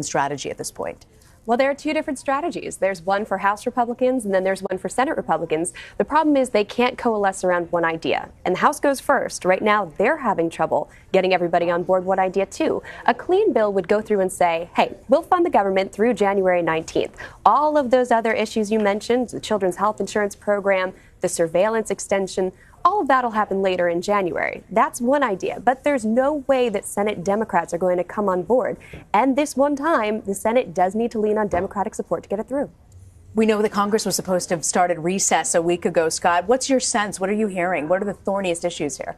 strategy at this point? Well, there are two different strategies. There's one for House Republicans, and then there's one for Senate Republicans. The problem is they can't coalesce around one idea. And the House goes first. Right now, they're having trouble getting everybody on board one idea, too. A clean bill would go through and say, hey, we'll fund the government through January 19th. All of those other issues you mentioned, the Children's Health Insurance Program, the surveillance extension, all of that will happen later in January. That's one idea, but there's no way that Senate Democrats are going to come on board. And this one time, the Senate does need to lean on Democratic support to get it through. We know that Congress was supposed to have started recess a week ago, Scott. What's your sense? What are you hearing? What are the thorniest issues here?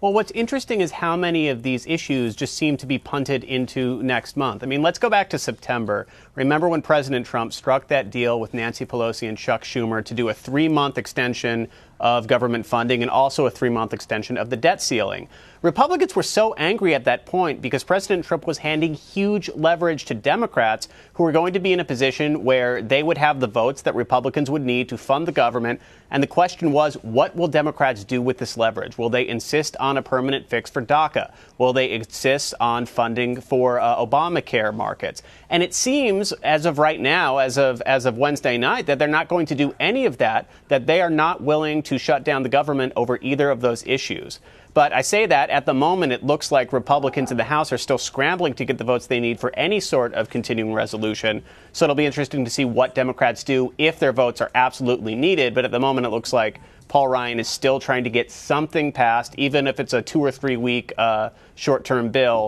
Well, what's interesting is how many of these issues just seem to be punted into next month. I mean, let's go back to September. Remember when President Trump struck that deal with Nancy Pelosi and Chuck Schumer to do a 3-month extension of government funding and also a 3-month extension of the debt ceiling? Republicans were so angry at that point because President Trump was handing huge leverage to Democrats who were going to be in a position where they would have the votes that Republicans would need to fund the government. And the question was, what will Democrats do with this leverage? Will they insist on a permanent fix for DACA? Will they insist on funding for Obamacare markets? And it seems, as of right now, as of Wednesday night, that they're not going to do any of that, that they are not willing to shut down the government over either of those issues. But I say that at the moment, it looks like Republicans in the House are still scrambling to get the votes they need for any sort of continuing resolution. So it'll be interesting to see what Democrats do if their votes are absolutely needed. But at the moment, it looks like Paul Ryan is still trying to get something passed, even if it's a 2 or 3 week short-term bill.